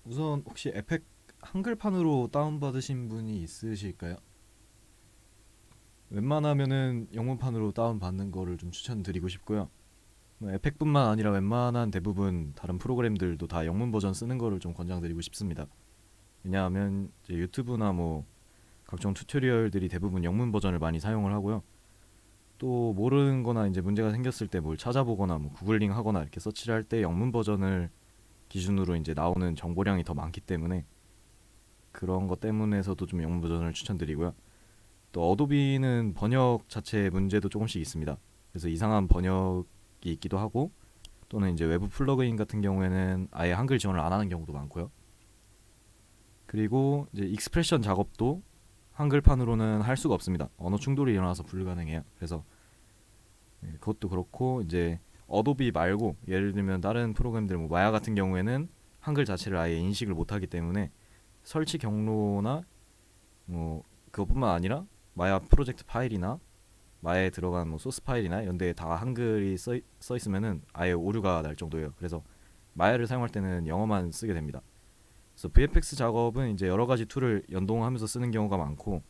우선 혹시 에펙 한글판으로 다운받으신 분이 있으실까요? 웬만하면은 영문판으로 다운받는 거를 좀 추천드리고 싶고요. 뭐 에펙뿐만 아니라 웬만한 대부분 다른 프로그램들도 다 영문 버전 쓰는 거를 좀 권장드리고 싶습니다. 왜냐하면 이제 유튜브나 뭐 각종 튜토리얼들이 대부분 영문 버전을 많이 사용을 하고요. 또 모르는 거나 이제 문제가 생겼을 때 뭘 찾아보거나 뭐 구글링 하거나 이렇게 서치를 할 때 영문 버전을 기준으로 이제 나오는 정보량이 더 많기 때문에 그런 것 때문에서도 좀 영문 버전을 추천드리고요. 또 어도비는 번역 자체의 문제도 조금씩 있습니다. 그래서 이상한 번역이 있기도 하고 또는 이제 외부 플러그인 같은 경우에는 아예 한글 지원을 안 하는 경우도 많고요. 그리고 이제 익스프레션 작업도 한글판으로는 할 수가 없습니다. 언어 충돌이 일어나서 불가능해요. 그래서 그것도 그렇고 이제 어도비 말고 예를 들면 다른 프로그램들 뭐 마야 같은 경우에는 한글 자체를 아예 인식을 못하기 때문에 설치 경로나 뭐 그것뿐만 아니라 마야 프로젝트 파일이나 마야에 들어간 뭐 소스 파일이나 이런 데에 다 한글이 써 있으면은 아예 오류가 날 정도예요. 그래서 마야를 사용할 때는 영어만 쓰게 됩니다. 그래서 VFX 작업은 이제 여러 가지 툴을 연동하면서 쓰는 경우가 많고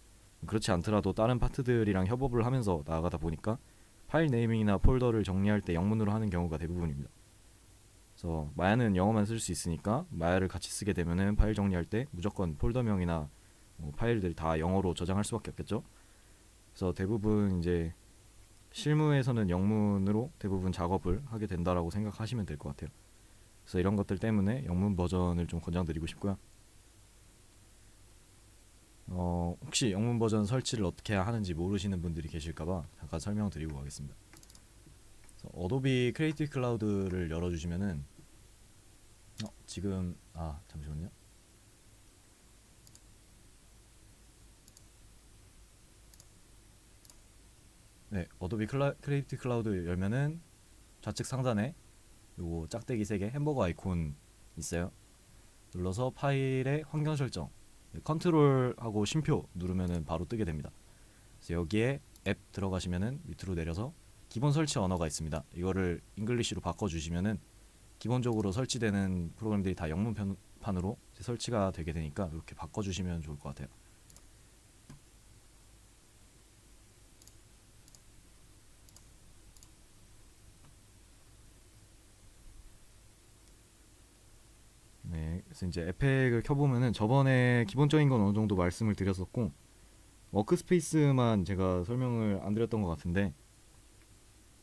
그렇지 않더라도 다른 파트들이랑 협업을 하면서 나아가다 보니까 파일 네이밍이나 폴더를 정리할 때 영문으로 하는 경우가 대부분입니다. 그래서 마야는 영어만 쓸 수 있으니까 마야를 같이 쓰게 되면은 파일 정리할 때 무조건 폴더명이나 뭐 파일들 다 영어로 저장할 수밖에 없겠죠. 그래서 대부분 이제 실무에서는 영문으로 대부분 작업을 하게 된다라고 생각하시면 될 것 같아요. 그래서 이런 것들 때문에 영문 버전을 좀 권장드리고 싶고요. 혹시 영문 버전 설치를 어떻게 하는지 모르시는 분들이 계실까봐 잠깐 설명드리고 가겠습니다. 그래서 어도비 크리에이티브 클라우드를 열어주시면은 지금 잠시만요. 네, 어도비 크리에이티브 클라우드 열면은 좌측 상단에 요거 짝대기 3개 햄버거 아이콘 있어요. 눌러서 파일의 환경 설정 컨트롤하고 쉼표 누르면은 바로 뜨게 됩니다. 그래서 여기에 앱 들어가시면은 밑으로 내려서 기본 설치 언어가 있습니다. 이거를 잉글리시로 바꿔주시면은 기본적으로 설치되는 프로그램들이 다 영문판으로 설치가 되게 되니까 이렇게 바꿔주시면 좋을 것 같아요. 네, 그래서 이제 에펙을 켜보면은 저번에 기본적인 건 어느 정도 말씀을 드렸었고 워크스페이스만 제가 설명을 안 드렸던 것 같은데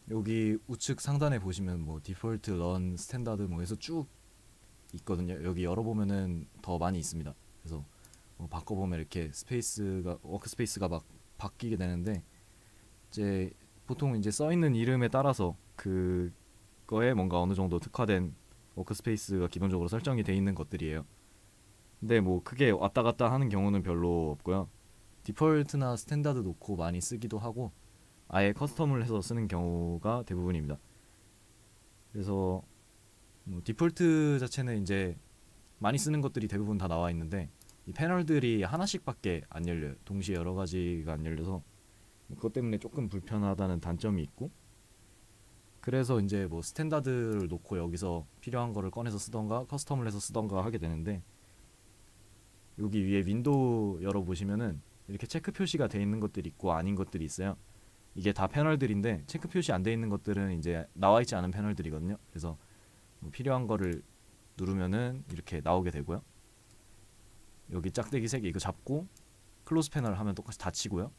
여기 우측 상단에 보시면 뭐 디폴트, 런, 스탠다드 뭐 해서 쭉 있거든요. 여기 열어보면은 더 많이 있습니다. 그래서 뭐 바꿔보면 이렇게 스페이스가 워크스페이스가 막 바뀌게 되는데 이제 보통 이제 써 있는 이름에 따라서 그거에 뭔가 어느 정도 특화된 워크스페이스가 기본적으로 설정이 돼 있는 것들이에요. 근데 뭐 크게 왔다 갔다 하는 경우는 별로 없고요. 디폴트나 스탠다드 놓고 많이 쓰기도 하고 아예 커스텀을 해서 쓰는 경우가 대부분입니다. 그래서 뭐 디폴트 자체는 이제 많이 쓰는 것들이 대부분 다 나와 있는데 이 패널들이 하나씩밖에 안 열려요. 동시에 여러 가지가 안 열려서 그것 때문에 조금 불편하다는 단점이 있고 그래서 이제 뭐 스탠다드를 놓고 여기서 필요한 거를 꺼내서 쓰던가 커스텀을 해서 쓰던가 하게 되는데 여기 위에 윈도우 열어보시면은 이렇게 체크 표시가 돼 있는 것들이 있고 아닌 것들이 있어요. 이게 다 패널들인데 체크 표시 안 돼 있는 것들은 이제 나와 있지 않은 패널들이거든요. 그래서 뭐 필요한 거를 누르면은 이렇게 나오게 되고요. 여기 짝대기 3개 이거 잡고 클로즈 패널 하면 똑같이 닫히고요.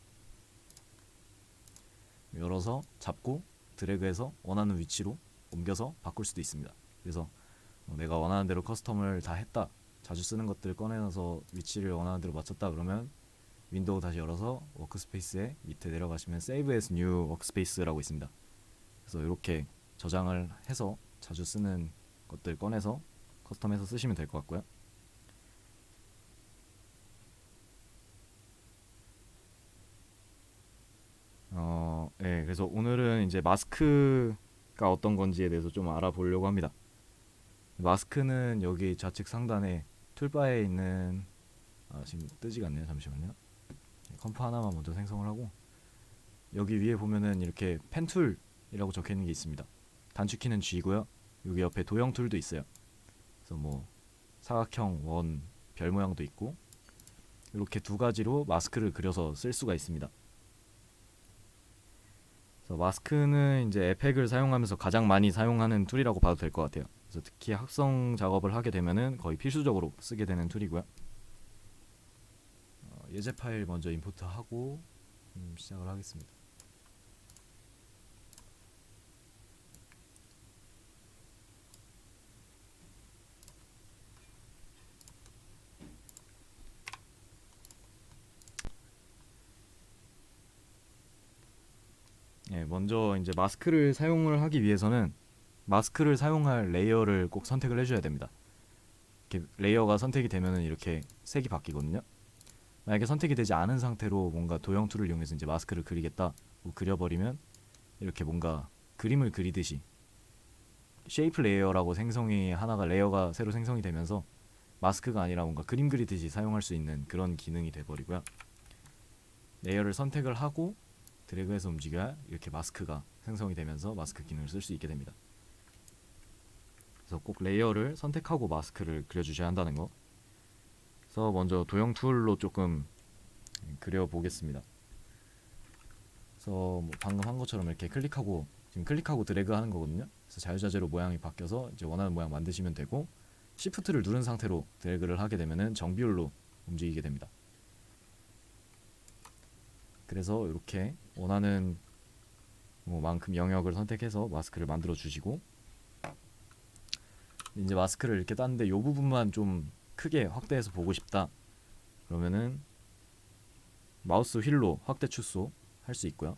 열어서 잡고 드래그해서 원하는 위치로 옮겨서 바꿀 수도 있습니다. 그래서 내가 원하는 대로 커스텀을 다 했다. 자주 쓰는 것들 꺼내서 위치를 원하는 대로 맞췄다 그러면 윈도우 다시 열어서 워크스페이스에 밑에 내려가시면 Save as New Workspace라고 있습니다. 그래서 이렇게 저장을 해서 자주 쓰는 것들 꺼내서 커스텀해서 쓰시면 될 것 같고요. 그래서 오늘은 이제 마스크가 어떤 건지에 대해서 좀 알아보려고 합니다. 마스크는 여기 좌측 상단에 툴바에 있는 지금 뜨지가 않네요. 잠시만요. 컴프 하나만 먼저 생성을 하고 여기 위에 보면은 이렇게 펜툴이라고 적혀 있는 게 있습니다. 단축키는 G고요. 여기 옆에 도형 툴도 있어요. 그래서 뭐 사각형 원 별 모양도 있고 이렇게 두 가지로 마스크를 그려서 쓸 수가 있습니다. 그래서 마스크는 이제 에펙을 사용하면서 가장 많이 사용하는 툴이라고 봐도 될 것 같아요. 그래서 특히 합성 작업을 하게 되면은 거의 필수적으로 쓰게 되는 툴이고요. 예제 파일 먼저 임포트하고 시작을 하겠습니다. 먼저 이제 마스크를 사용을 하기 위해서는 마스크를 사용할 레이어를 꼭 선택을 해줘야 됩니다. 이렇게 레이어가 선택이 되면은 이렇게 색이 바뀌거든요. 만약에 선택이 되지 않은 상태로 뭔가 도형 툴을 이용해서 이제 마스크를 그리겠다 그려버리면 이렇게 뭔가 그림을 그리듯이 쉐이프 레이어라고 생성이 하나가 레이어가 새로 생성이 되면서 마스크가 아니라 뭔가 그림 그리듯이 사용할 수 있는 그런 기능이 돼버리고요. 레이어를 선택을 하고 드래그해서 움직여야 이렇게 마스크가 생성이 되면서 마스크 기능을 쓸 수 있게 됩니다. 그래서 꼭 레이어를 선택하고 마스크를 그려주셔야 한다는 거. 그래서 먼저 도형 툴로 조금 그려보겠습니다. 그래서 뭐 방금 한 것처럼 이렇게 클릭하고 지금 클릭하고 드래그 하는 거거든요. 그래서 자유자재로 모양이 바뀌어서 이제 원하는 모양 만드시면 되고 Shift를 누른 상태로 드래그를 하게 되면은 정비율로 움직이게 됩니다. 그래서 이렇게 원하는 만큼 영역을 선택해서 마스크를 만들어 주시고 이제 마스크를 이렇게 땄는데 이 부분만 좀 크게 확대해서 보고 싶다 그러면은 마우스 휠로 확대 축소 할 수 있고요.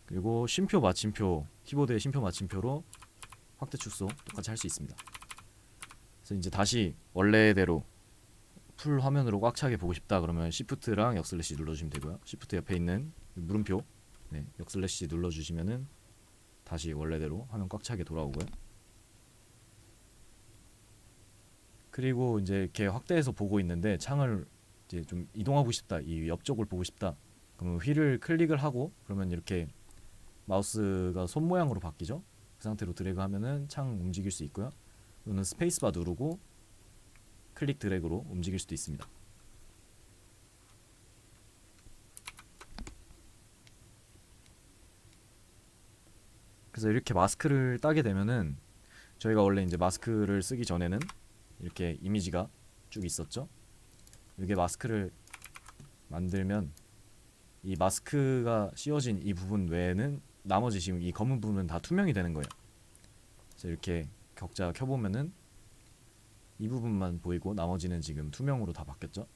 그리고 쉼표 마침표 키보드의 쉼표 마침표로 확대 축소 똑같이 할 수 있습니다. 그래서 이제 다시 원래대로 풀 화면으로 꽉 차게 보고 싶다 그러면 Shift랑 역슬래시 눌러주시면 되고요. Shift 옆에 있는 물음표 역슬래시 눌러주시면은 다시 원래대로 화면 꽉 차게 돌아오고요. 그리고 이제 이렇게 확대해서 보고 있는데 창을 이제 좀 이동하고 싶다, 이 옆쪽을 보고 싶다. 그러면 휠을 클릭을 하고 그러면 이렇게 마우스가 손 모양으로 바뀌죠. 그 상태로 드래그하면은 창 움직일 수 있고요. 또는 스페이스바 누르고 클릭 드래그로 움직일 수도 있습니다. 그래서 이렇게 마스크를 따게 되면은 저희가 원래 이제 마스크를 쓰기 전에는 이렇게 이미지가 쭉 있었죠. 이게 마스크를 만들면 이 마스크가 씌워진 이 부분 외에는 나머지 지금 이 검은 부분은 다 투명이 되는 거예요. 그래서 이렇게 격자 켜보면은 이 부분만 보이고 나머지는 지금 투명으로 다 바뀌었죠.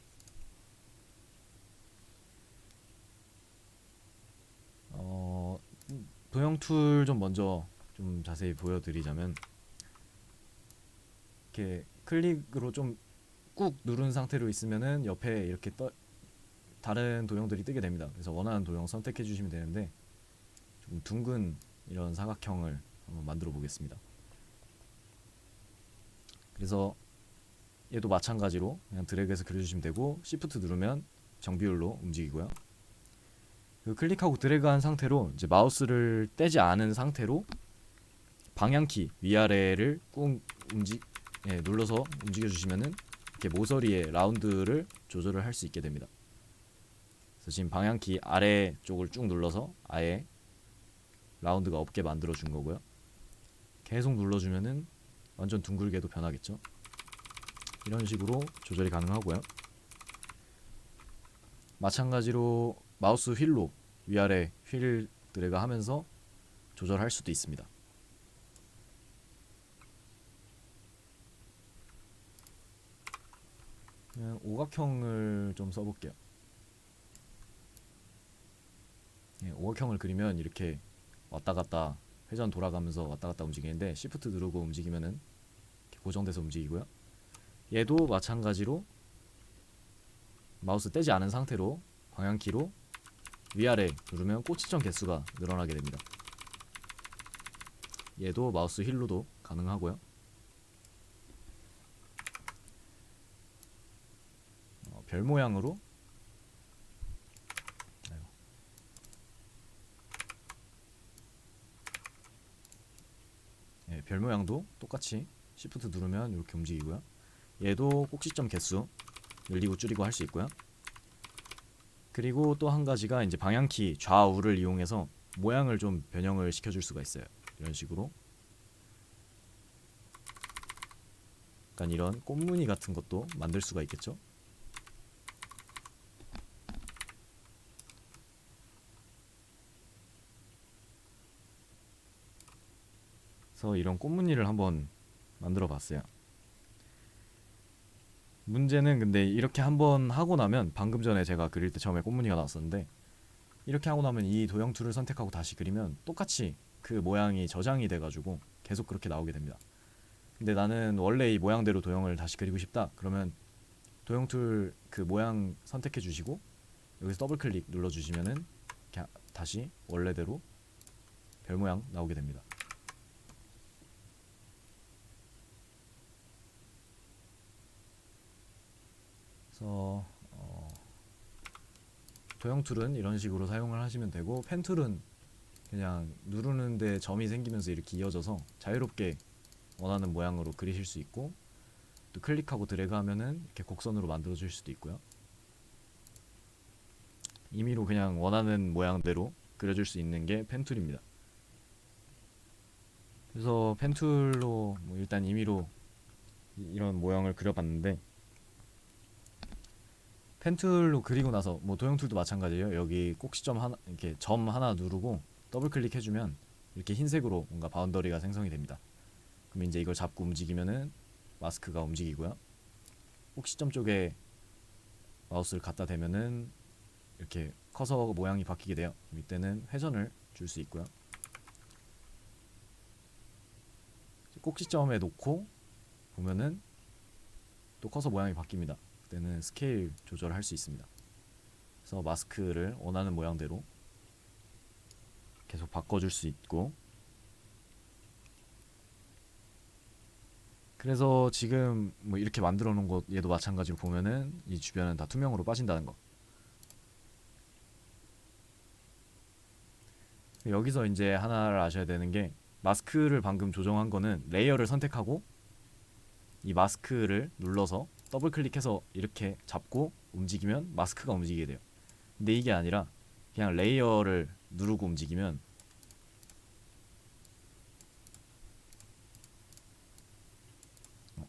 도형 툴 좀 먼저 좀 자세히 보여드리자면 이렇게 클릭으로 좀 꾹 누른 상태로 있으면은 옆에 이렇게 다른 도형들이 뜨게 됩니다. 그래서 원하는 도형 선택해 주시면 되는데 좀 둥근 이런 사각형을 한번 만들어 보겠습니다. 그래서 얘도 마찬가지로 그냥 드래그해서 그려주시면 되고 Shift 누르면 정비율로 움직이고요. 그 클릭하고 드래그한 상태로 이제 마우스를 떼지 않은 상태로 방향키 위아래를 꾹 눌러서 움직여주시면은 이렇게 모서리의 라운드를 조절을 할 수 있게 됩니다. 그래서 지금 방향키 아래 쪽을 쭉 눌러서 아예 라운드가 없게 만들어 준 거고요. 계속 눌러주면은 완전 둥글게도 변하겠죠. 이런 식으로 조절이 가능하고요. 마찬가지로 마우스 휠로 위아래 휠 드래그 하면서 조절할 수도 있습니다. 그냥 오각형을 좀 써볼게요. 오각형을 그리면 이렇게 왔다 갔다 회전 돌아가면서 왔다 갔다 움직이는데 Shift 누르고 움직이면은 이렇게 고정돼서 움직이고요. 얘도 마찬가지로 마우스 떼지 않은 상태로 방향키로 위아래 누르면 꽂히점 개수가 늘어나게 됩니다. 얘도 마우스 휠로도 가능하고요. 별 모양으로 별 모양도 똑같이 Shift 누르면 이렇게 움직이고요. 얘도 꼭지점 개수 늘리고 줄이고 할 수 있고요. 그리고 또 한 가지가 이제 방향키 좌우를 이용해서 모양을 좀 변형을 시켜줄 수가 있어요. 이런 식으로 약간 이런 꽃무늬 같은 것도 만들 수가 있겠죠. 그래서 이런 꽃무늬를 한번 만들어 봤어요. 문제는 근데 이렇게 한번 하고 나면, 방금 전에 제가 그릴 때 처음에 꽃무늬가 나왔었는데, 이렇게 하고 나면 이 도형 툴을 선택하고 다시 그리면 똑같이 그 모양이 저장이 돼가지고 계속 그렇게 나오게 됩니다. 근데 나는 원래 이 모양대로 도형을 다시 그리고 싶다 그러면 도형 툴 그 모양 선택해 주시고 여기서 더블 클릭 눌러 주시면은 다시 원래대로 별 모양 나오게 됩니다. 그래서 도형 툴은 이런 식으로 사용을 하시면 되고, 펜 툴은 그냥 누르는데 점이 생기면서 이렇게 이어져서 자유롭게 원하는 모양으로 그리실 수 있고, 또 클릭하고 드래그 하면은 이렇게 곡선으로 만들어 줄 수도 있고요. 임의로 그냥 원하는 모양대로 그려줄 수 있는 게 펜 툴입니다. 그래서 펜 툴로 뭐 일단 임의로 이런 모양을 그려봤는데, 펜 툴로 그리고 나서 뭐 도형 툴도 마찬가지예요. 여기 꼭지점 하나, 이렇게 점 하나 누르고 더블 클릭해주면 이렇게 흰색으로 뭔가 바운더리가 생성이 됩니다. 그럼 이제 이걸 잡고 움직이면은 마스크가 움직이고요. 꼭지점 쪽에 마우스를 갖다 대면은 이렇게 커서 모양이 바뀌게 돼요. 이때는 회전을 줄 수 있고요. 꼭지점에 놓고 보면은 또 커서 모양이 바뀝니다. 그때는 스케일 조절을 할 수 있습니다. 그래서 마스크를 원하는 모양대로 계속 바꿔줄 수 있고, 그래서 지금 뭐 이렇게 만들어 놓은 것 얘도 마찬가지로 보면은 이 주변은 다 투명으로 빠진다는 거. 여기서 이제 하나를 아셔야 되는 게, 마스크를 방금 조정한 거는 레이어를 선택하고 이 마스크를 눌러서 더블 클릭해서 이렇게 잡고 움직이면 마스크가 움직이게 돼요. 근데 이게 아니라 그냥 레이어를 누르고 움직이면,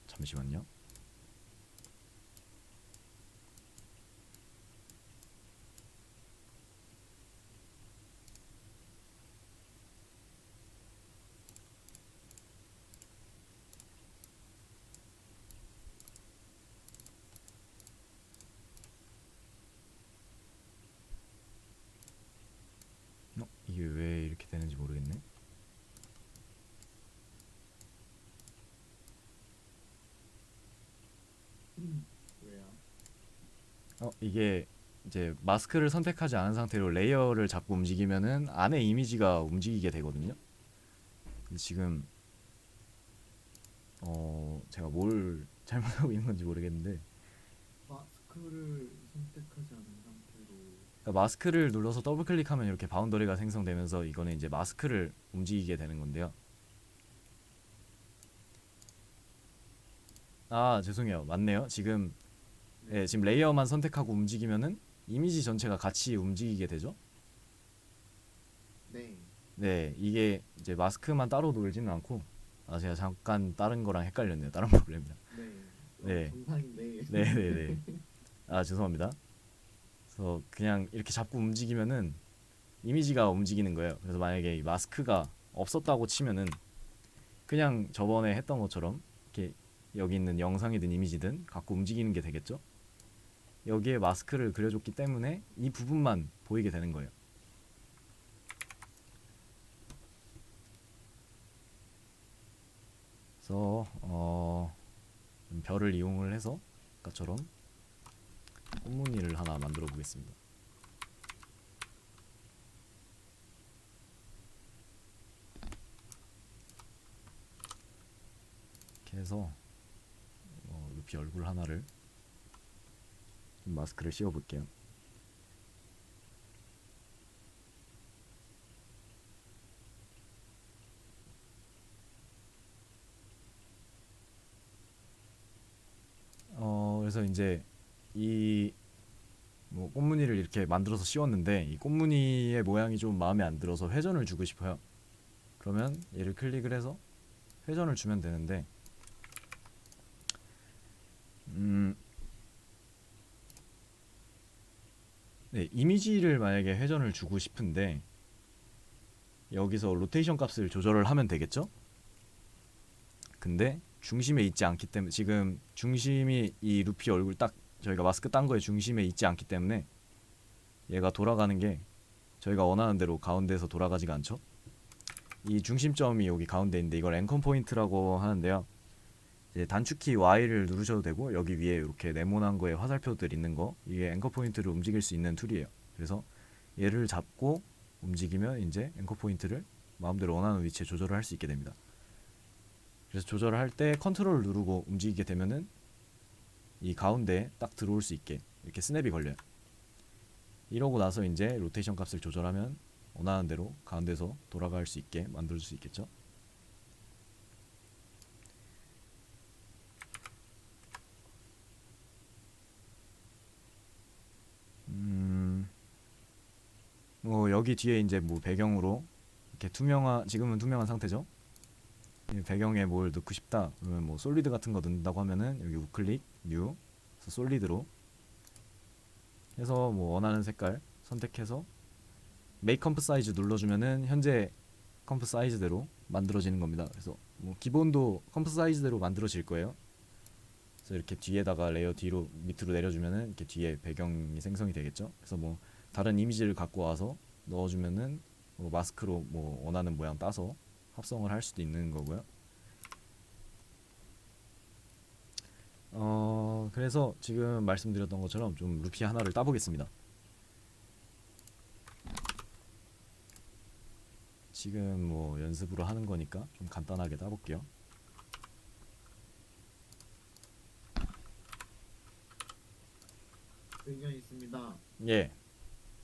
잠시만요. 이게 왜 이렇게 되는지 모르겠네. 왜요? 이게 이제 마스크를 선택하지 않은 상태로 레이어를 잡고 움직이면은 안에 이미지가 움직이게 되거든요. 근데 지금 제가 뭘 잘못하고 있는 건지 모르겠는데, 마스크를 선택하지 않은 상태로. 그러니까 마스크를 눌러서 더블 클릭하면 이렇게 바운더리가 생성되면서 이거는 이제 마스크를 움직이게 되는 건데요. 아, 죄송해요. 맞네요. 지금 예, 지금 레이어만 선택하고 움직이면은 이미지 전체가 같이 움직이게 되죠. 네. 네, 이게 이제 마스크만 따로 놀지는 않고, 제가 잠깐 다른 거랑 헷갈렸네요. 다른 프로그램이랑. 네. 네, 정상인데. 네, 네, 네. 죄송합니다. 그래서 그냥 이렇게 잡고 움직이면은 이미지가 움직이는 거예요. 그래서 만약에 이 마스크가 없었다고 치면은 그냥 저번에 했던 것처럼 이렇게 여기 있는 영상이든 이미지든 갖고 움직이는 게 되겠죠. 여기에 마스크를 그려줬기 때문에 이 부분만 보이게 되는 거예요. 그래서 별을 이용을 해서 아까처럼 꽃무늬를 하나 만들어 보겠습니다. 이렇게 해서 루피 얼굴 하나를 좀 마스크를 씌워 볼게요. 그래서 이제 이 뭐 꽃무늬를 이렇게 만들어서 씌웠는데 이 꽃무늬의 모양이 좀 마음에 안 들어서 회전을 주고 싶어요. 그러면 얘를 클릭을 해서 회전을 주면 되는데 음, 네, 이미지를 만약에 회전을 주고 싶은데 여기서 로테이션 값을 조절을 하면 되겠죠? 근데 중심에 있지 않기 때문에 지금 중심이 이 루피 얼굴 딱 저희가 마스크 딴 거에 중심에 있지 않기 때문에 얘가 돌아가는 게 저희가 원하는 대로 가운데에서 돌아가지가 않죠. 이 중심점이 여기 가운데 있는데 이걸 앵커 포인트라고 하는데요. 이제 단축키 Y를 누르셔도 되고 여기 위에 이렇게 네모난 거에 화살표들 있는 거 이게 앵커 포인트를 움직일 수 있는 툴이에요. 그래서 얘를 잡고 움직이면 이제 앵커 포인트를 마음대로 원하는 위치에 조절을 할 수 있게 됩니다. 그래서 조절을 할 때 컨트롤을 누르고 움직이게 되면은 이 가운데에 딱 들어올 수 있게 이렇게 스냅이 걸려요. 이러고 나서 이제 로테이션 값을 조절하면 원하는 대로 가운데서 돌아갈 수 있게 만들 수 있겠죠. 뭐 여기 뒤에 이제 뭐 배경으로 이렇게 투명한 지금은 투명한 상태죠. 이 배경에 뭘 넣고 싶다 그러면 뭐 솔리드 같은 거 넣는다고 하면은 여기 우클릭 뉴 그래서 솔리드로 해서 뭐 원하는 색깔 선택해서 메이크 컴프 사이즈 눌러주면은 현재 컴프 사이즈대로 만들어지는 겁니다. 그래서 뭐 기본도 컴프 사이즈대로 만들어질 거예요. 그래서 이렇게 뒤에다가 레이어 뒤로 밑으로 내려주면은 이렇게 뒤에 배경이 생성이 되겠죠. 그래서 뭐 다른 이미지를 갖고 와서 넣어주면은 뭐 마스크로 뭐 원하는 모양 따서 합성을 할 수도 있는 거고요. 그래서 지금 말씀드렸던 것처럼 좀 루피 하나를 따보겠습니다. 지금 뭐 연습으로 하는 거니까 좀 간단하게 따볼게요. 의견 있습니다. 예.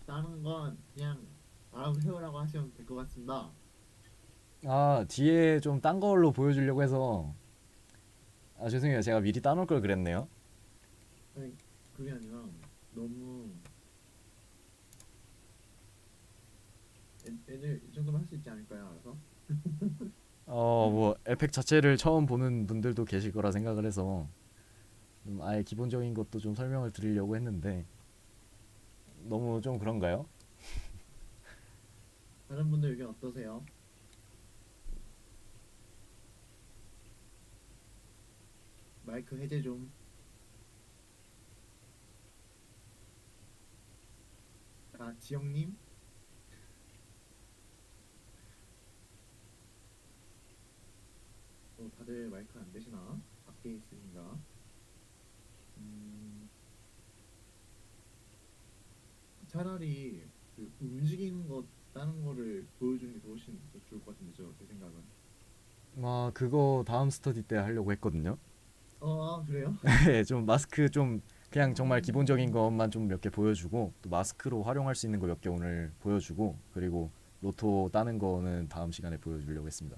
다른 건 그냥 알아서 해오라고 하시면 될 것 같습니다. 아, 뒤에 좀 딴 걸로 보여주려고 해서 아, 죄송해요. 제가 미리 따놓을 걸 그랬네요. 아니 그게 아니라 너무 애들 이 정도면 할 수 있지 않을까요? 알아서? 뭐 에펙 자체를 처음 보는 분들도 계실 거라 생각을 해서 좀 아예 기본적인 것도 좀 설명을 드리려고 했는데 너무 좀 그런가요? 다른 분들 의견 어떠세요? 마이크 해제 좀. 아 지영님? 다들 마이크 안 되시나? 밖에 있으신가? 음, 차라리 그 움직이는 것 다른 거를 보여주는 게 더 훨씬 더 좋을 것 같은데 제 생각은. 아, 그거 다음 스터디 때 하려고 했거든요. 그래요? 네, 좀 마스크 좀 그냥 정말 기본적인 것만 좀 몇 개 보여주고 또 마스크로 활용할 수 있는 거 몇 개 오늘 보여주고 그리고 로토 따는 거는 다음 시간에 보여주려고 했습니다.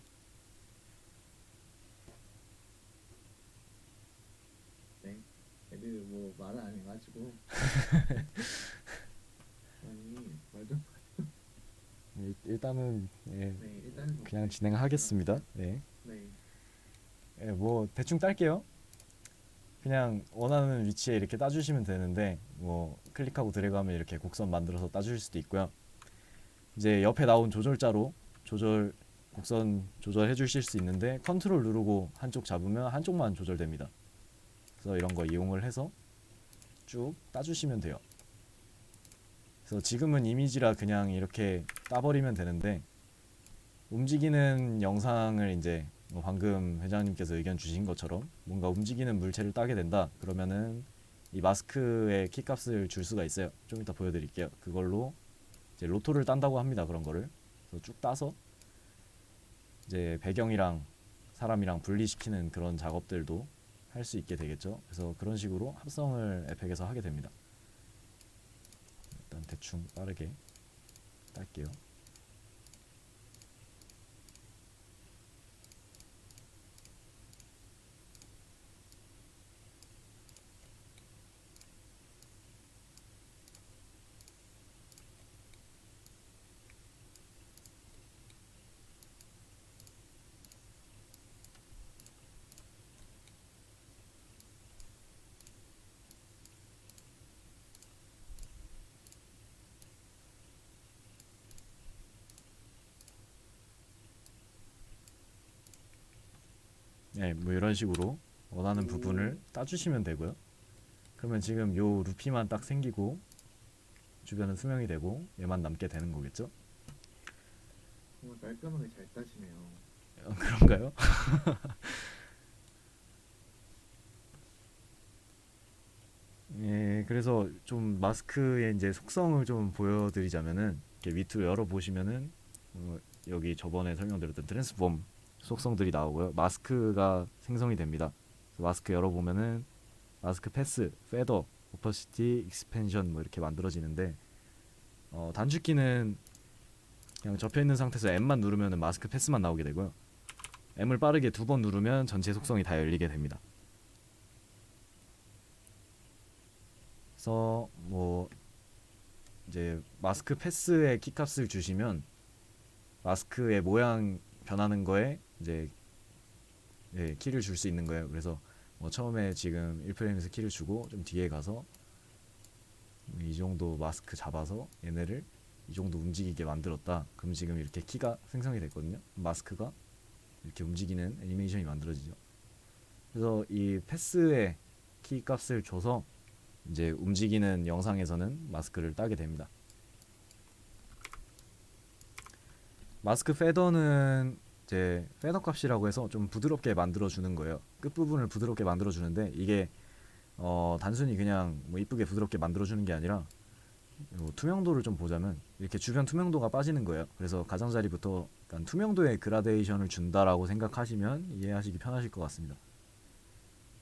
네. 애들 뭐 말을 안 해가지고. 아니 말도. 네, 일단은 예, 네 일단은 그냥 네. 진행하겠습니다. 네. 네. 뭐 대충 딸게요. 그냥 원하는 위치에 이렇게 따주시면 되는데 뭐 클릭하고 드래그하면 이렇게 곡선 만들어서 따주실 수도 있고요. 이제 옆에 나온 조절자로 곡선 조절해 주실 수 있는데 컨트롤 누르고 한쪽 잡으면 한쪽만 조절됩니다. 그래서 이런 거 이용을 해서 쭉 따주시면 돼요. 그래서 지금은 이미지라 그냥 이렇게 따버리면 되는데 움직이는 영상을 이제 뭐 방금 회장님께서 의견 주신 것처럼 뭔가 움직이는 물체를 따게 된다 그러면은 이 마스크의 키값을 줄 수가 있어요. 좀 이따 보여드릴게요. 그걸로 이제 로토를 딴다고 합니다. 그런 거를 그래서 쭉 따서 이제 배경이랑 사람이랑 분리시키는 그런 작업들도 할 수 있게 되겠죠. 그래서 그런 식으로 합성을 에펙에서 하게 됩니다. 일단 대충 빠르게 딸게요. 예, 뭐 이런 식으로 원하는 부분을 따주시면 되고요. 그러면 지금 요 루피만 딱 생기고 주변은 투명이 되고 얘만 남게 되는 거겠죠? 정말 깔끔하게 잘 따시네요. 그런가요? 예, 그래서 좀 마스크의 이제 속성을 좀 보여드리자면은 이렇게 밑으로 열어 보시면은 여기 저번에 설명드렸던 트랜스폼 속성들이 나오고요. 마스크가 생성이 됩니다. 그래서 마스크 열어 보면은 마스크 패스, 페더, 오퍼시티, 익스펜션 뭐 이렇게 만들어지는데 단축키는 그냥 접혀 있는 상태에서 M만 누르면은 마스크 패스만 나오게 되고요. M을 빠르게 2번 누르면 전체 속성이 다 열리게 됩니다. 그래서 뭐 이제 마스크 패스의 키값을 주시면 마스크의 모양 변하는 거에 이제 예, 키를 줄 수 있는 거예요. 그래서 뭐 처음에 지금 1프레임에서 키를 주고 좀 뒤에 가서 이 정도 마스크 잡아서 얘네를 이 정도 움직이게 만들었다. 그럼 지금 이렇게 키가 생성이 됐거든요. 마스크가 이렇게 움직이는 애니메이션이 만들어지죠. 그래서 이 패스의 키 값을 줘서 이제 움직이는 영상에서는 마스크를 따게 됩니다. 마스크 페더는 이제 페더 값이라고 해서 좀 부드럽게 만들어 주는 거예요. 끝 부분을 부드럽게 만들어 주는데 이게 단순히 그냥 뭐 이쁘게 부드럽게 만들어 주는 게 아니라 투명도를 좀 보자면 이렇게 주변 투명도가 빠지는 거예요. 그래서 가장자리부터 약간 투명도의 그라데이션을 준다라고 생각하시면 이해하시기 편하실 것 같습니다.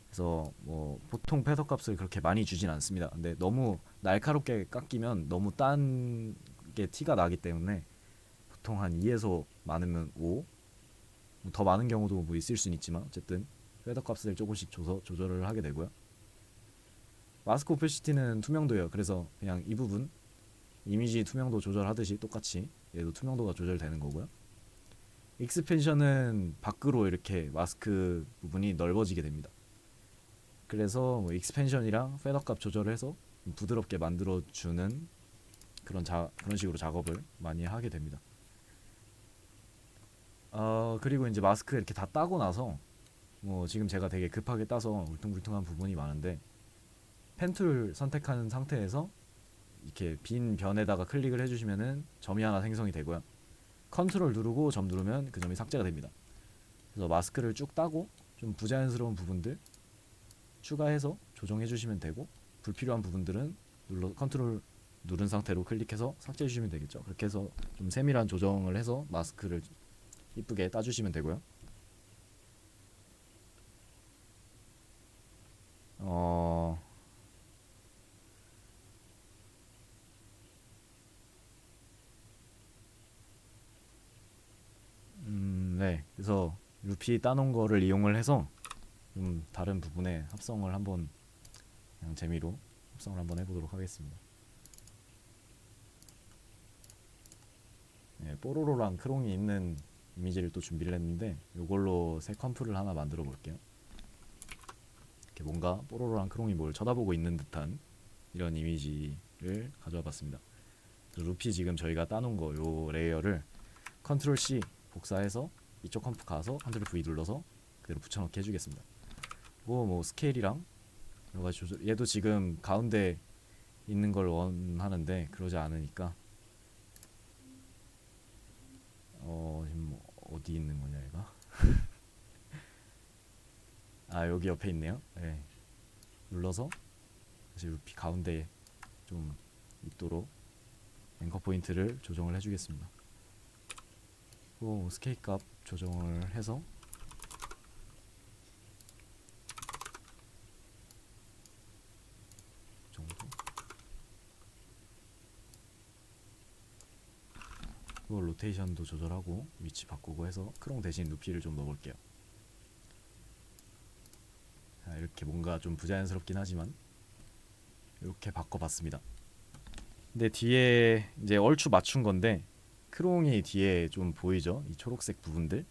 그래서 뭐 보통 패더 값을 그렇게 많이 주진 않습니다. 근데 너무 날카롭게 깎이면 너무 딴 게 티가 나기 때문에 보통 한 2에서 많으면 5, 더 많은 경우도 뭐 있을 수는 있지만 어쨌든 패더 값을 조금씩 줘서 조절을 하게 되고요. 마스크 오페시티는 투명도예요. 그래서 그냥 이 부분 이미지 투명도 조절하듯이 똑같이 얘도 투명도가 조절되는 거고요. 익스펜션은 밖으로 이렇게 마스크 부분이 넓어지게 됩니다. 그래서 뭐 익스펜션이랑 패더 값 조절을 해서 부드럽게 만들어주는 그런 식으로 작업을 많이 하게 됩니다. 그리고 이제 마스크 이렇게 다 따고 나서 뭐 지금 제가 되게 급하게 따서 울퉁불퉁한 부분이 많은데 펜툴 선택하는 상태에서 이렇게 빈 변에다가 클릭을 해주시면은 점이 하나 생성이 되고요. 컨트롤 누르고 점 누르면 그 점이 삭제가 됩니다. 그래서 마스크를 쭉 따고 좀 부자연스러운 부분들 추가해서 조정해 주시면 되고 불필요한 부분들은 컨트롤 누른 상태로 클릭해서 삭제해 주시면 되겠죠. 그렇게 해서 좀 세밀한 조정을 해서 마스크를 이쁘게 따주시면 되고요. 어, 네. 그래서 루피 따놓은 거를 이용을 해서 좀 다른 부분에 합성을 한번 그냥 재미로 합성을 한번 해보도록 하겠습니다. 네, 뽀로로랑 크롱이 있는 이미지를 또 준비를 했는데 이걸로 새 컴프를 하나 만들어 볼게요. 이렇게 뭔가 뽀로로랑 크롱이 뭘 쳐다보고 있는 듯한 이런 이미지를 가져와 봤습니다. 루피 지금 저희가 따놓은 거 요 레이어를 컨트롤 C 복사해서 이쪽 컴프 가서 컨트롤 V 눌러서 그대로 붙여넣기 해주겠습니다. 그리고 뭐 스케일이랑 여러 가지 조절, 얘도 지금 가운데 있는 걸 원하는데 그러지 않으니까 지금 뭐 어디 있는 거냐 얘가? 아 여기 옆에 있네요. 네. 눌러서 다시 루피 가운데 좀 있도록 앵커 포인트를 조정을 해주겠습니다. 또 스케일 값 조정을 해서 정도. 또 로테이션도 조절하고 위치 바꾸고 해서 크롱 대신 루피를 좀 넣어볼게요. 자, 이렇게 뭔가 좀 부자연스럽긴 하지만 이렇게 바꿔봤습니다. 근데 뒤에 이제 얼추 맞춘 건데 크롱이 뒤에 좀 보이죠? 이 초록색 부분들.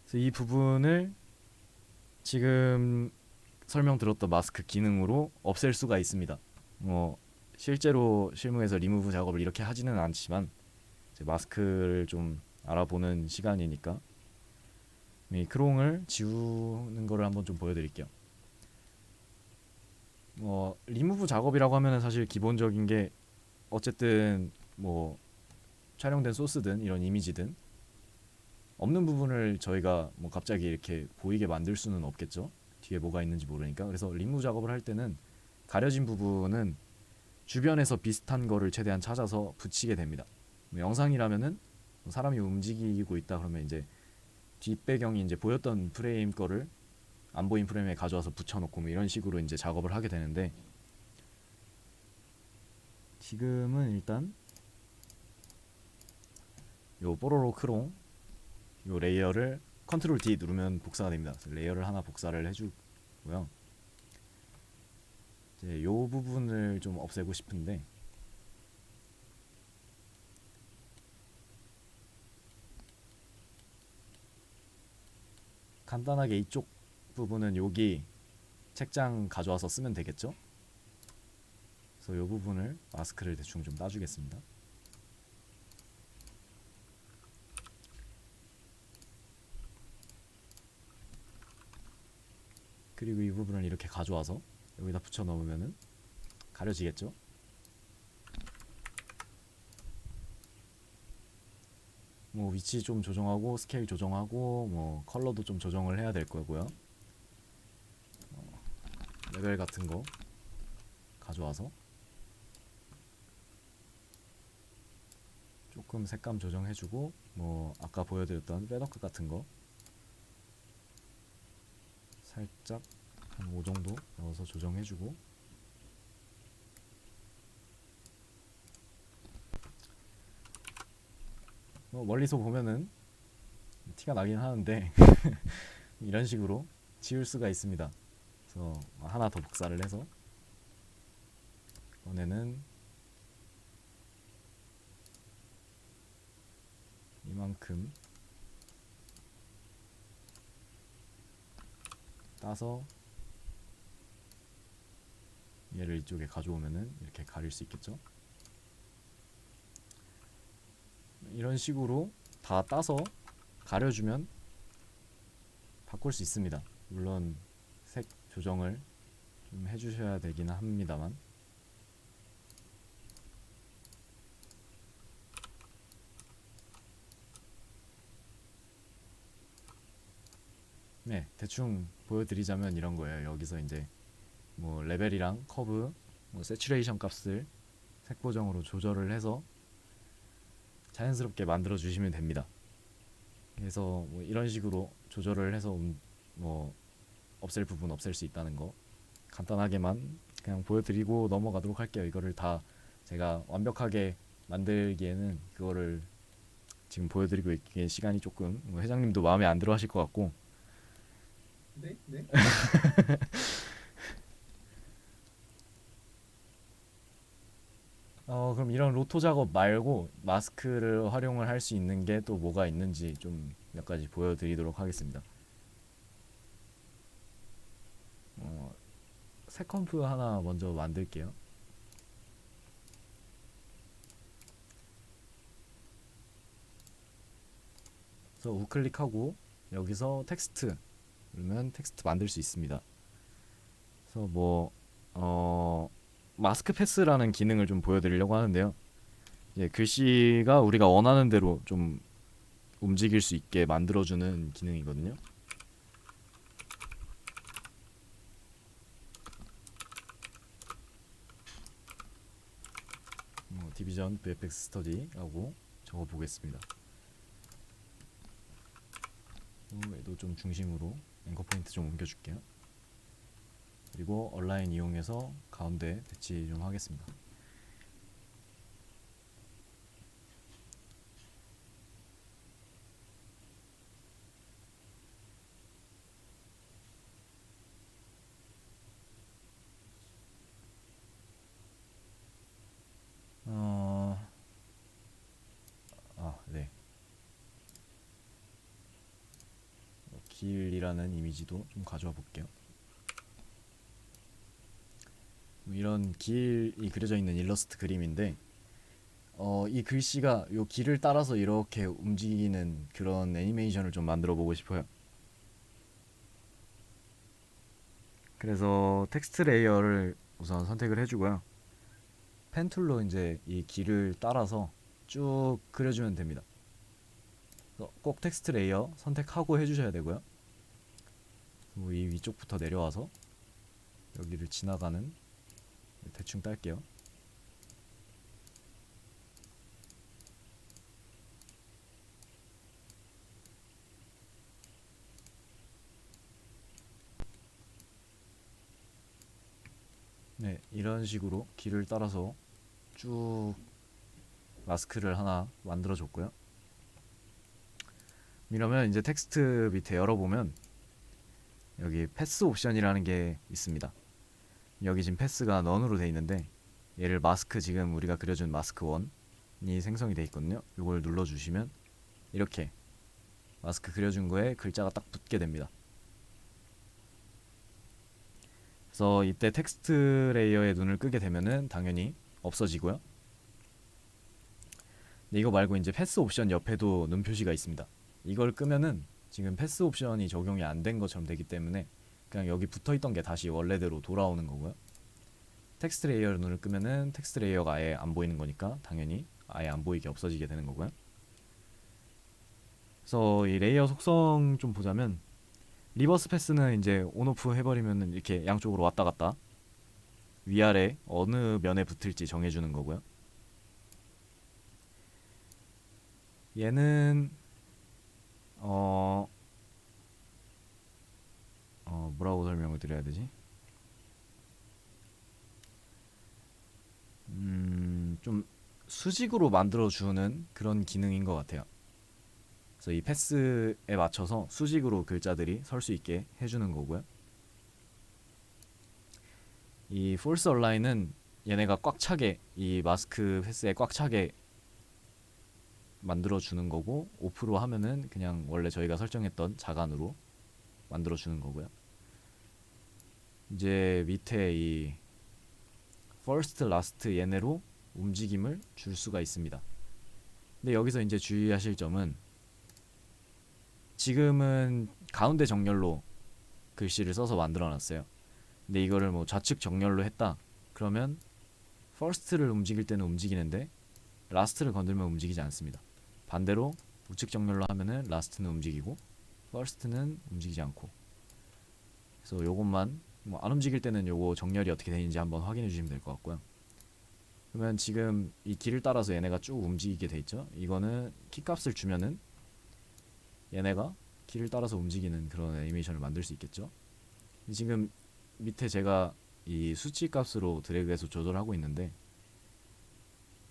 그래서 이 부분을 지금 설명 들었던 마스크 기능으로 없앨 수가 있습니다. 뭐 실제로 실무에서 리무브 작업을 이렇게 하지는 않지만 이제 마스크를 좀 알아보는 시간이니까 이 크롱을 지우는 거를 한번 좀 보여드릴게요. 리무브 작업이라고 하면은 사실 기본적인 게 어쨌든 뭐 촬영된 소스든 이런 이미지든 없는 부분을 저희가 뭐 갑자기 이렇게 보이게 만들 수는 없겠죠. 뒤에 뭐가 있는지 모르니까. 그래서 리무브 작업을 할 때는 가려진 부분은 주변에서 비슷한 거를 최대한 찾아서 붙이게 됩니다. 뭐 영상이라면은 뭐 사람이 움직이고 있다 그러면 이제 뒷배경이 이제 보였던 프레임 거를 안 보인 프레임에 가져와서 붙여놓고 뭐 이런 식으로 이제 작업을 하게 되는데, 지금은 일단 요 뽀로로 크롱 요 레이어를 컨트롤 D 누르면 복사가 됩니다. 그래서 레이어를 하나 복사를 해주고요. 이제 요 부분을 좀 없애고 싶은데 간단하게 이쪽 부분은 여기 책장 가져와서 쓰면 되겠죠? 그래서 요 부분을 마스크를 대충 좀 따주겠습니다. 그리고 이 부분을 이렇게 가져와서 여기다 붙여 넣으면은 가려지겠죠? 뭐 위치 좀 조정하고 스케일 조정하고 뭐 컬러도 좀 조정을 해야 될 거고요. 레벨 같은 거 가져와서 조금 색감 조정해주고, 뭐 아까 보여드렸던 패더크 같은 거 살짝 한 5 정도 넣어서 조정해주고, 멀리서 보면은 티가 나긴 하는데 이런 식으로 지울 수가 있습니다. 그래서 하나 더 복사를 해서 이번에는 이만큼 따서 얘를 이쪽에 가져오면은 이렇게 가릴 수 있겠죠. 이런 식으로 다 따서 가려주면 바꿀 수 있습니다. 물론 색 조정을 좀 해주셔야 되긴 합니다만, 네, 대충 보여드리자면 이런 거예요. 여기서 이제 뭐 레벨이랑 커브, 뭐 세츄레이션 값을 색 보정으로 조절을 해서 자연스럽게 만들어 주시면 됩니다. 그래서 뭐 이런 식으로 조절을 해서 뭐 없앨 부분 없앨 수 있다는 거 간단하게만 그냥 보여드리고 넘어가도록 할게요. 이거를 다 제가 완벽하게 만들기에는 그거를 지금 보여드리고 있기에 시간이 조금, 뭐 회장님도 마음에 안 들어 하실 것 같고. 네? 네? 그럼 이런 로토 작업 말고 마스크를 활용을 할 수 있는 게 또 뭐가 있는지 좀 몇 가지 보여드리도록 하겠습니다. 새 컴프 하나 먼저 만들게요. 그래서 우클릭하고 여기서 텍스트 그러면 텍스트 만들 수 있습니다. 그래서 뭐 마스크 패스라는 기능을 좀 보여드리려고 하는데요. 이제 글씨가 우리가 원하는 대로 좀 움직일 수 있게 만들어주는 기능이거든요. 디비전 VFX 스터디라고 적어보겠습니다. 얘도 좀 중심으로 앵커 포인트 좀 옮겨줄게요. 그리고 얼라인 이용해서 가운데 배치 좀 하겠습니다. 네. 길이라는 이미지도 좀 가져와 볼게요. 이런 길이 그려져 있는 일러스트 그림인데, 이 글씨가 요 길을 따라서 이렇게 움직이는 그런 애니메이션을 좀 만들어 보고 싶어요. 그래서 텍스트 레이어를 우선 선택을 해주고요. 펜 툴로 이제 이 길을 따라서 쭉 그려주면 됩니다. 그래서 꼭 텍스트 레이어 선택하고 해주셔야 되고요. 그리고 이 위쪽부터 내려와서 여기를 지나가는, 대충 딸게요. 네, 이런 식으로 길을 따라서 쭉 마스크를 하나 만들어 줬고요. 이러면 이제 텍스트 밑에 열어보면 여기 패스 옵션이라는 게 있습니다. 여기 지금 패스가 넌으로 돼 있는데, 얘를 마스크, 지금 우리가 그려준 마스크 1이 생성이 돼 있거든요. 이걸 눌러주시면 이렇게 마스크 그려준 거에 글자가 딱 붙게 됩니다. 그래서 이때 텍스트 레이어에 눈을 끄게 되면은 당연히 없어지고요. 근데 이거 말고 이제 패스 옵션 옆에도 눈 표시가 있습니다. 이걸 끄면은 지금 패스 옵션이 적용이 안 된 것처럼 되기 때문에 그냥 여기 붙어 있던 게 다시 원래대로 돌아오는 거고요. 텍스트 레이어 눈을 끄면은 텍스트 레이어가 아예 안 보이는 거니까 당연히 아예 안 보이게 없어지게 되는 거고요. 그래서 이 레이어 속성 좀 보자면, 리버스 패스는 이제 온오프 해버리면은 이렇게 양쪽으로 왔다 갔다 위아래 어느 면에 붙을지 정해주는 거고요. 얘는 뭐라고 설명을 드려야 되지? 좀 수직으로 만들어주는 그런 기능인 것 같아요. 그래서 이 패스에 맞춰서 수직으로 글자들이 설 수 있게 해주는 거고요. 이 false align은 얘네가 꽉 차게, 이 마스크 패스에 꽉 차게 만들어주는 거고, 오프로 하면은 그냥 원래 저희가 설정했던 자간으로 만들어주는 거고요. 이제 밑에 이 first, last 얘네로 움직임을 줄 수가 있습니다. 근데 여기서 이제 주의하실 점은, 지금은 가운데 정렬로 글씨를 써서 만들어 놨어요. 근데 이거를 뭐 좌측 정렬로 했다 그러면 first를 움직일 때는 움직이는데 last를 건들면 움직이지 않습니다. 반대로 우측 정렬로 하면은 last는 움직이고 first는 움직이지 않고. 그래서 요것만 뭐 안 움직일 때는 요거 정렬이 어떻게 되는지 한번 확인해 주시면 될 것 같고요. 그러면 지금 이 길을 따라서 얘네가 쭉 움직이게 돼 있죠. 이거는 키값을 주면은 얘네가 길을 따라서 움직이는 그런 애니메이션을 만들 수 있겠죠. 지금 밑에 제가 이 수치 값으로 드래그해서 조절하고 있는데,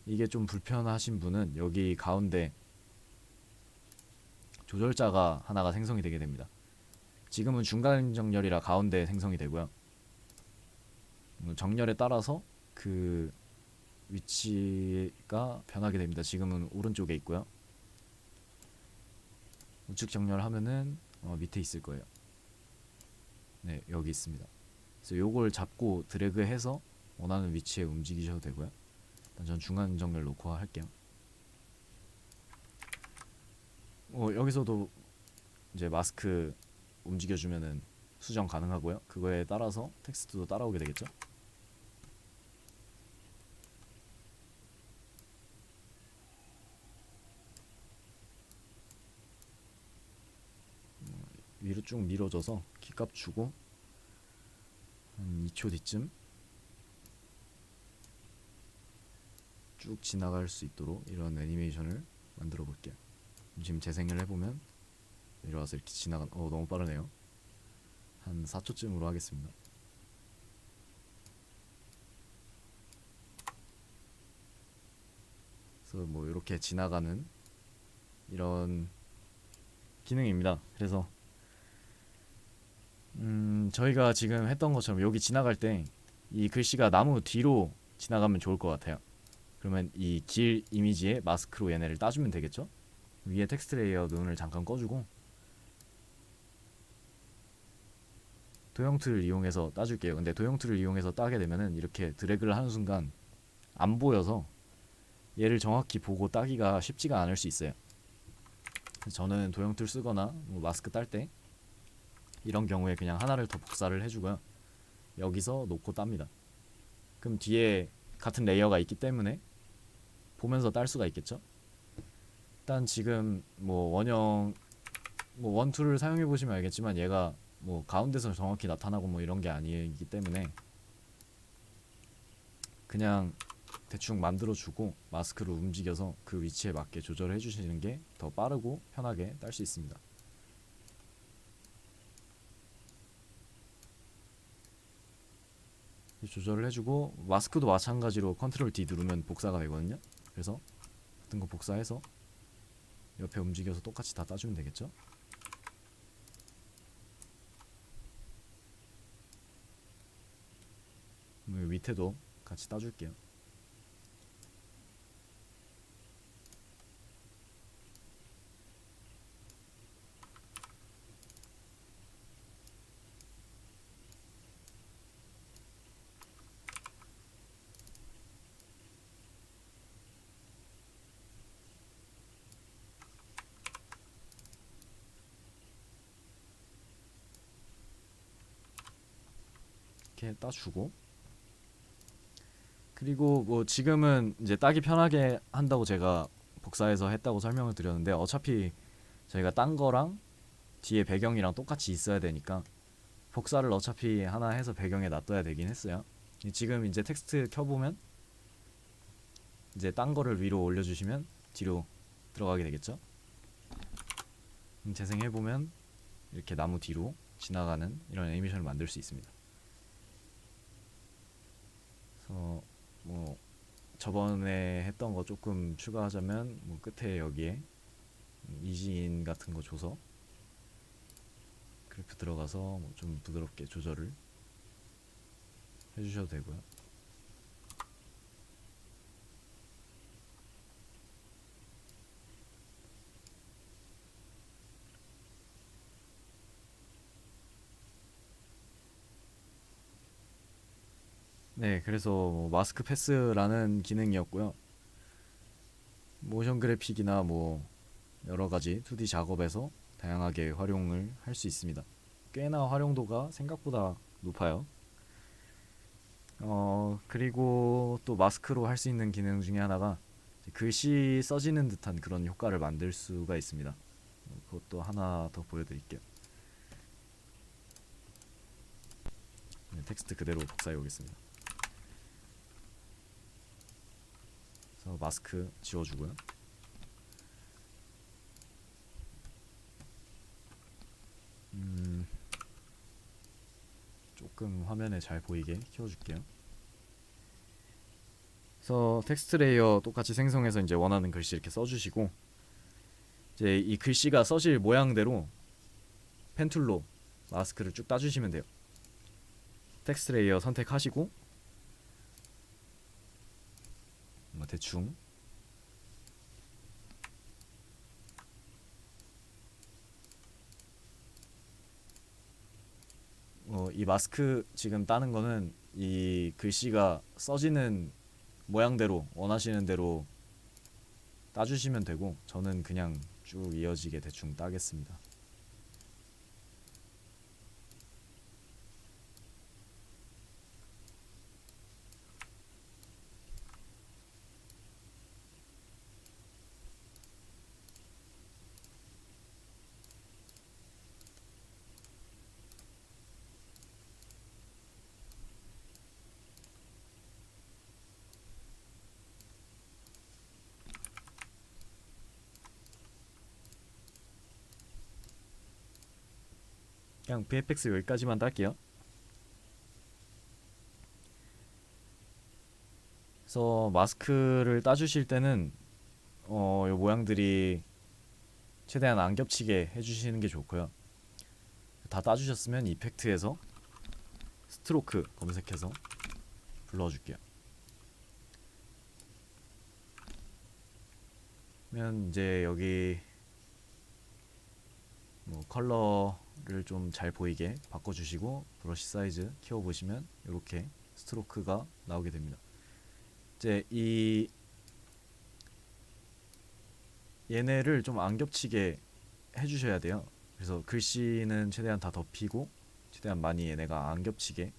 이게 좀 불편하신 분은 여기 가운데 조절자가 하나가 생성이 되게 됩니다. 지금은 중간 정렬이라 가운데 생성이 되고요. 정렬에 따라서 그 위치가 변하게 됩니다. 지금은 오른쪽에 있고요. 우측 정렬하면은 밑에 있을 거예요. 네, 여기 있습니다. 그래서 요걸 잡고 드래그해서 원하는 위치에 움직이셔도 되고요. 일단 전 중간 정렬 놓고 할게요. 여기서도 이제 마스크 움직여주면은 수정 가능하고요. 그거에 따라서 텍스트도 따라오게 되겠죠. 위로 쭉 밀어줘서 키값 주고 한 2초 뒤쯤 쭉 지나갈 수 있도록 이런 애니메이션을 만들어 볼게요. 지금 재생을 해보면 내려와서 이렇게 지나간, 너무 빠르네요. 한 4초쯤으로 하겠습니다. 그래서 뭐 이렇게 지나가는 이런 기능입니다. 그래서 저희가 지금 했던 것처럼 여기 지나갈 때 이 글씨가 나무 뒤로 지나가면 좋을 것 같아요. 그러면 이 길 이미지에 마스크로 얘네를 따주면 되겠죠. 위에 텍스트 레이어 눈을 잠깐 꺼주고 도형 툴을 이용해서 따줄게요. 근데 도형 툴을 이용해서 따게 되면은 이렇게 드래그를 하는 순간 안 보여서 얘를 정확히 보고 따기가 쉽지가 않을 수 있어요. 그래서 저는 도형 툴 쓰거나 뭐 마스크 딸 때 이런 경우에 그냥 하나를 더 복사를 해주고요. 여기서 놓고 땁니다. 그럼 뒤에 같은 레이어가 있기 때문에 보면서 딸 수가 있겠죠. 일단 지금 뭐 원형 뭐 원툴을 사용해 보시면 알겠지만 얘가 뭐 가운데서 정확히 나타나고 뭐 이런 게 아니기 때문에 그냥 대충 만들어 주고 마스크로 움직여서 그 위치에 맞게 조절해 주시는 게 더 빠르고 편하게 딸 수 있습니다. 조절을 해주고 마스크도 마찬가지로 컨트롤 D 누르면 복사가 되거든요. 그래서 같은 거 복사해서 옆에 움직여서 똑같이 다 따주면 되겠죠. 밑에도 같이 따줄게요. 이렇게 따주고 그리고 뭐 지금은 이제 따기 편하게 한다고 제가 복사해서 했다고 설명을 드렸는데 어차피 저희가 딴 거랑 뒤에 배경이랑 똑같이 있어야 되니까 복사를 어차피 하나 해서 배경에 놔둬야 되긴 했어요. 지금 이제 텍스트 켜보면 이제 딴 거를 위로 올려주시면 뒤로 들어가게 되겠죠. 재생해보면 이렇게 나무 뒤로 지나가는 이런 애니메이션을 만들 수 있습니다. 그래서 뭐 저번에 했던 거 조금 추가하자면 뭐 끝에 여기에 이지인 같은 거 줘서 그래프 들어가서 뭐 좀 부드럽게 조절을 해주셔도 되고요. 네, 그래서 뭐 마스크 패스라는 기능이었고요. 모션 그래픽이나 뭐 여러 가지 2D 작업에서 다양하게 활용을 할 수 있습니다. 꽤나 활용도가 생각보다 높아요. 그리고 또 마스크로 할 수 있는 기능 중에 하나가 글씨 써지는 듯한 그런 효과를 만들 수가 있습니다. 그것도 하나 더 보여드릴게요. 네, 텍스트 그대로 복사해 오겠습니다. 그래서 마스크 지워주고요. 조금 화면에 잘 보이게 키워줄게요. 그래서 텍스트 레이어 똑같이 생성해서 이제 원하는 글씨 이렇게 써주시고 이제 이 글씨가 써질 모양대로 펜툴로 마스크를 쭉 따주시면 돼요. 텍스트 레이어 선택하시고 뭐 대충 이 마스크 지금 따는 거는 이 글씨가 써지는 모양대로 원하시는 대로 따주시면 되고 저는 그냥 쭉 이어지게 대충 따겠습니다. 그냥 VFX 여기까지만 딸게요. 그래서 마스크를 따주실 때는 이 모양들이 최대한 안 겹치게 해주시는 게 좋고요. 다 따주셨으면 이펙트에서 스트로크 검색해서 불러줄게요. 그러면 이제 여기 뭐 컬러를 좀 잘 보이게 바꿔주시고 브러쉬 사이즈 키워보시면 이렇게 스트로크가 나오게 됩니다. 이제 이 얘네를 좀 안 겹치게 해주셔야 돼요. 그래서 글씨는 최대한 다 덮이고 최대한 많이 얘네가 안 겹치게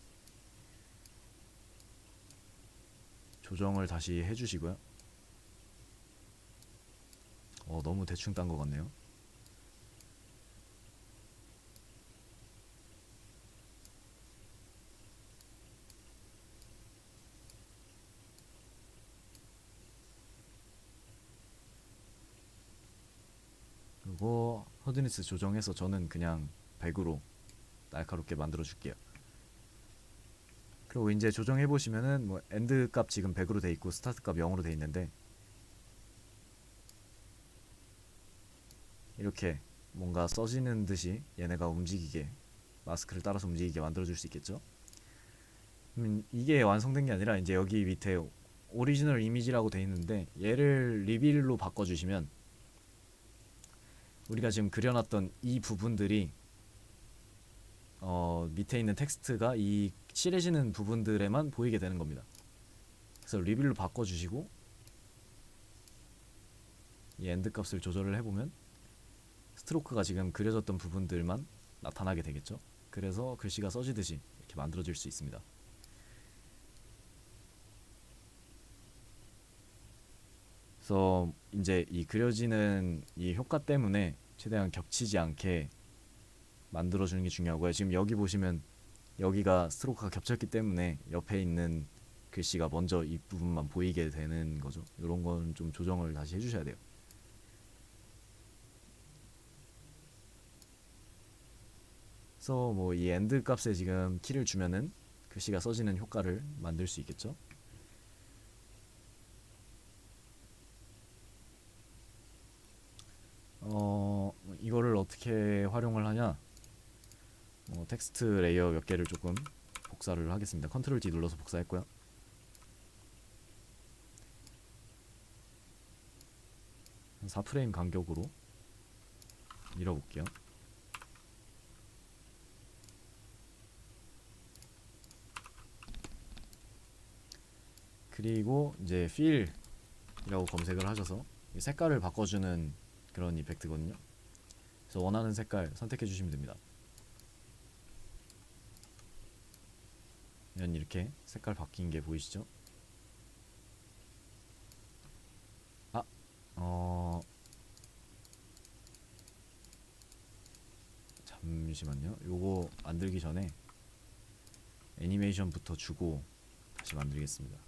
조정을 다시 해주시고요. 너무 대충 딴 것 같네요. 그리고 허드니스 조정해서 저는 그냥 100으로 날카롭게 만들어 줄게요. 그리고 이제 조정해 보시면은 뭐 엔드 값 지금 100으로 돼 있고 스타트 값 0으로 돼 있는데, 이렇게 뭔가 써지는 듯이 얘네가 움직이게, 마스크를 따라서 움직이게 만들어 줄 수 있겠죠. 이게 완성된 게 아니라 이제 여기 밑에 오리지널 이미지라고 돼 있는데, 얘를 리빌로 바꿔 주시면 우리가 지금 그려놨던 이 부분들이 밑에 있는 텍스트가 이 칠해지는 부분들에만 보이게 되는 겁니다. 그래서 리빌로 바꿔주시고 이 엔드 값을 조절을 해보면 스트로크가 지금 그려졌던 부분들만 나타나게 되겠죠. 그래서 글씨가 써지듯이 이렇게 만들어질 수 있습니다. 그래서 이제 이 그려지는 이 효과 때문에 최대한 겹치지 않게 만들어주는 게 중요하고요. 지금 여기 보시면 여기가 스트로크가 겹쳤기 때문에 옆에 있는 글씨가 먼저 이 부분만 보이게 되는 거죠. 이런 건 좀 조정을 다시 해주셔야 돼요. 그래서 뭐 이 엔드 값에 지금 키를 주면은 글씨가 써지는 효과를 만들 수 있겠죠. 이거를 어떻게 활용을 하냐? 텍스트 레이어 몇 개를 조금 복사를 하겠습니다. 컨트롤 D 눌러서 복사했고요. 4프레임 간격으로 밀어볼게요. 그리고 이제 필이라고 검색을 하셔서 색깔을 바꿔주는 그런 이펙트거든요. 그래서 원하는 색깔 선택해 주시면 됩니다. 이렇게 색깔 바뀐 게 보이시죠? 잠시만요. 요거 만들기 전에 애니메이션부터 주고 다시 만들겠습니다.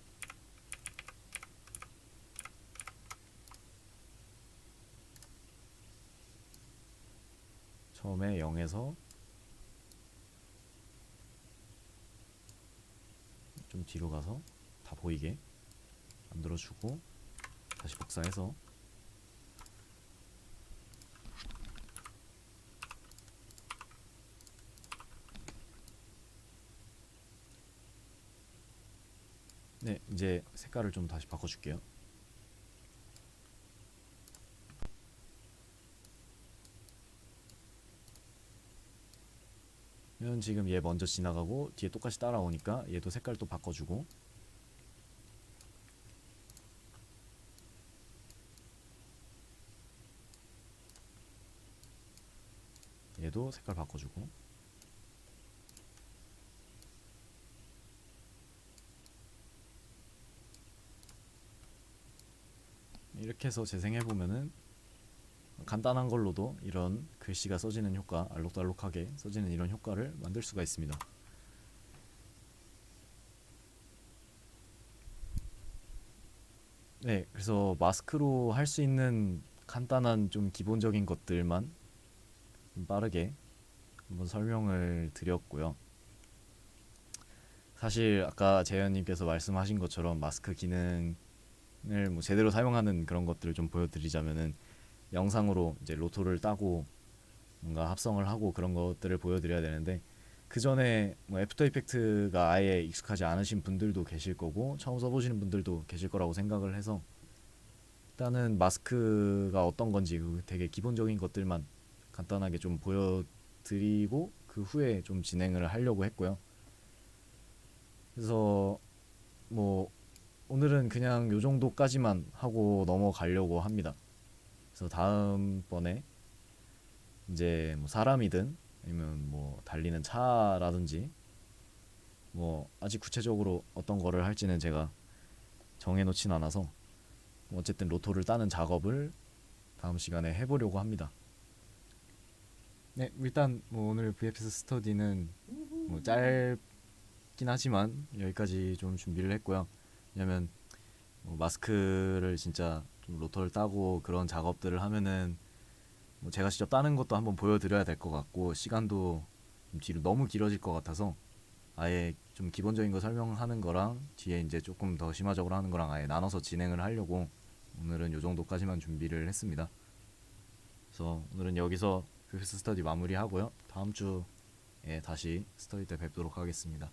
처음에 0에서 좀 뒤로 가서 다 보이게 만들어주고 다시 복사해서 네, 이제 색깔을 좀 다시 바꿔줄게요. 지금 얘 먼저 지나가고 뒤에 똑같이 따라오니까 얘도 색깔 또 바꿔주고, 얘도 색깔 바꿔주고, 이렇게 해서 재생해보면은 간단한 걸로도 이런 글씨가 써지는 효과, 알록달록하게 써지는 이런 효과를 만들 수가 있습니다. 네, 그래서 마스크로 할 수 있는 간단한 좀 기본적인 것들만 좀 빠르게 한번 설명을 드렸고요. 사실 아까 재현님께서 말씀하신 것처럼 마스크 기능을 뭐 제대로 사용하는 그런 것들을 좀 보여드리자면은 영상으로 이제 로토를 따고 뭔가 합성을 하고 그런 것들을 보여드려야 되는데, 그 전에 뭐 애프터 이펙트가 아예 익숙하지 않으신 분들도 계실 거고 처음 써보시는 분들도 계실 거라고 생각을 해서 일단은 마스크가 어떤 건지 그 되게 기본적인 것들만 간단하게 좀 보여드리고 그 후에 좀 진행을 하려고 했고요. 그래서 뭐 오늘은 그냥 요 정도까지만 하고 넘어가려고 합니다. 그래서 다음번에 이제 뭐 사람이든 아니면 뭐 달리는 차라든지 뭐 아직 구체적으로 어떤 거를 할지는 제가 정해놓진 않아서 어쨌든 로토를 따는 작업을 다음 시간에 해보려고 합니다. 네, 일단 뭐 오늘 VFX 스터디는 뭐 짧긴 하지만 여기까지 좀 준비를 했고요. 왜냐면 뭐 마스크를 진짜 좀 로터를 따고 그런 작업들을 하면은 뭐 제가 직접 따는 것도 한번 보여드려야 될 것 같고 시간도 좀 뒤로 너무 길어질 것 같아서 아예 좀 기본적인 거 설명하는 거랑 뒤에 이제 조금 더 심화적으로 하는 거랑 아예 나눠서 진행을 하려고 오늘은 요 정도까지만 준비를 했습니다. 그래서 오늘은 여기서 VFX 스터디 마무리하고요. 다음 주에 다시 스터디 때 뵙도록 하겠습니다.